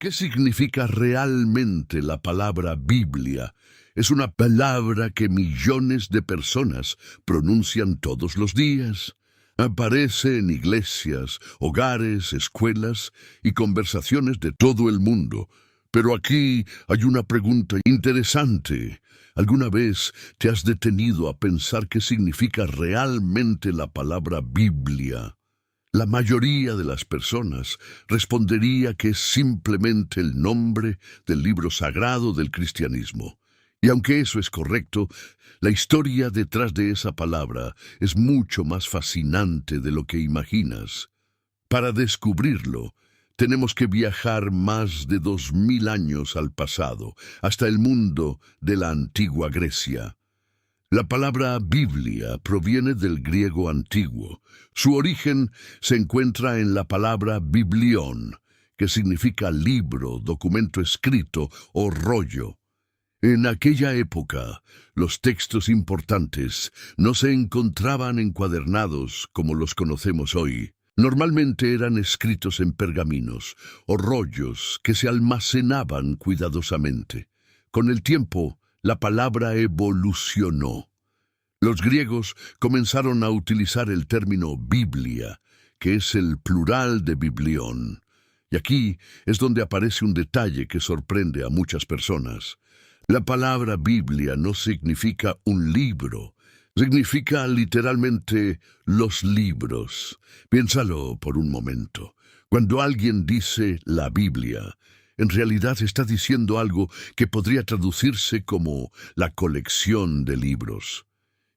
¿Qué significa realmente la palabra Biblia? Es una palabra que millones de personas pronuncian todos los días. Aparece en iglesias, hogares, escuelas y conversaciones de todo el mundo. Pero aquí hay una pregunta interesante. ¿Alguna vez te has detenido a pensar qué significa realmente la palabra Biblia? La mayoría de las personas respondería que es simplemente el nombre del libro sagrado del cristianismo. Y aunque eso es correcto, la historia detrás de esa palabra es mucho más fascinante de lo que imaginas. Para descubrirlo, tenemos que viajar más de 2000 años al pasado, hasta el mundo de la antigua Grecia. La palabra Biblia proviene del griego antiguo. Su origen se encuentra en la palabra biblión, que significa libro, documento escrito o rollo. En aquella época, los textos importantes no se encontraban encuadernados como los conocemos hoy. Normalmente eran escritos en pergaminos o rollos que se almacenaban cuidadosamente. Con el tiempo, la palabra evolucionó. Los griegos comenzaron a utilizar el término Biblia, que es el plural de biblión. Y aquí es donde aparece un detalle que sorprende a muchas personas. La palabra Biblia no significa un libro, significa literalmente los libros. Piénsalo por un momento. Cuando alguien dice la Biblia, en realidad está diciendo algo que podría traducirse como la colección de libros.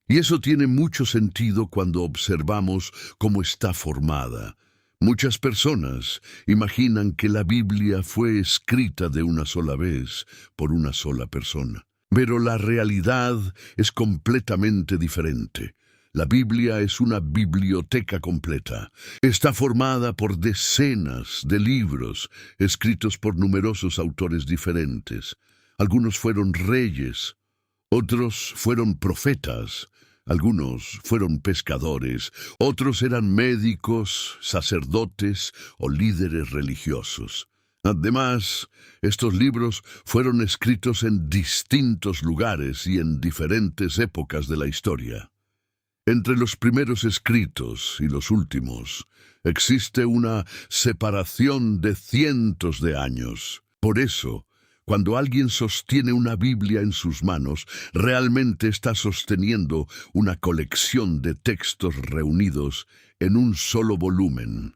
Y eso tiene mucho sentido cuando observamos cómo está formada. Muchas personas imaginan que la Biblia fue escrita de una sola vez por una sola persona. Pero la realidad es completamente diferente. La Biblia es una biblioteca completa. Está formada por decenas de libros escritos por numerosos autores diferentes. Algunos fueron reyes, otros fueron profetas, algunos fueron pescadores, otros eran médicos, sacerdotes o líderes religiosos. Además, estos libros fueron escritos en distintos lugares y en diferentes épocas de la historia. Entre los primeros escritos y los últimos, existe una separación de cientos de años. Por eso, cuando alguien sostiene una Biblia en sus manos, realmente está sosteniendo una colección de textos reunidos en un solo volumen.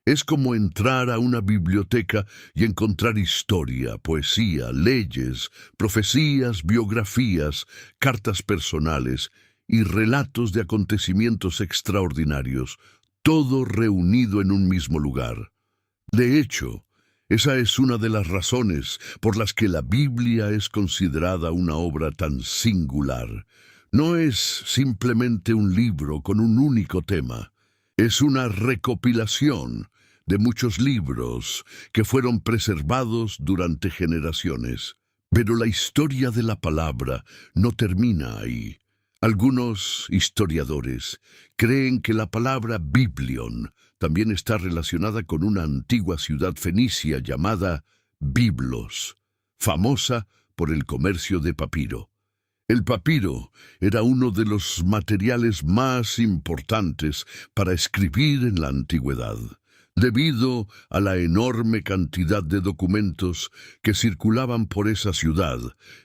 Es como entrar a una biblioteca y encontrar historia, poesía, leyes, profecías, biografías, cartas personales y relatos de acontecimientos extraordinarios, todo reunido en un mismo lugar. De hecho, esa es una de las razones por las que la Biblia es considerada una obra tan singular. No es simplemente un libro con un único tema. Es una recopilación de muchos libros que fueron preservados durante generaciones. Pero la historia de la palabra no termina ahí. Algunos historiadores creen que la palabra Biblion también está relacionada con una antigua ciudad fenicia llamada Biblos, famosa por el comercio de papiro. El papiro era uno de los materiales más importantes para escribir en la antigüedad. Debido a la enorme cantidad de documentos que circulaban por esa ciudad,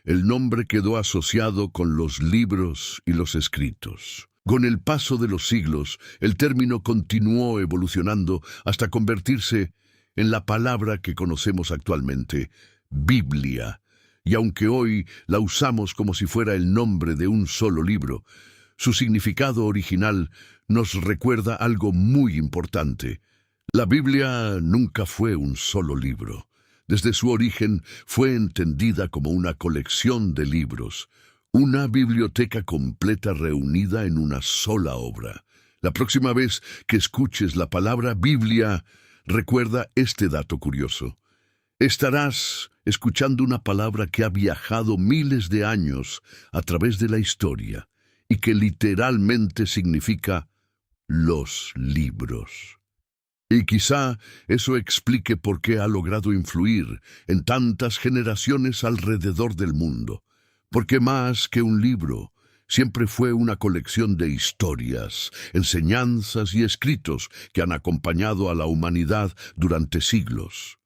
el nombre quedó asociado con los libros y los escritos. Con el paso de los siglos, el término continuó evolucionando hasta convertirse en la palabra que conocemos actualmente, Biblia. Y aunque hoy la usamos como si fuera el nombre de un solo libro, su significado original nos recuerda algo muy importante. La Biblia nunca fue un solo libro. Desde su origen fue entendida como una colección de libros, una biblioteca completa reunida en una sola obra. La próxima vez que escuches la palabra Biblia, recuerda este dato curioso. Estarás escuchando una palabra que ha viajado miles de años a través de la historia y que literalmente significa los libros. Y quizá eso explique por qué ha logrado influir en tantas generaciones alrededor del mundo. Porque más que un libro, siempre fue una colección de historias, enseñanzas y escritos que han acompañado a la humanidad durante siglos.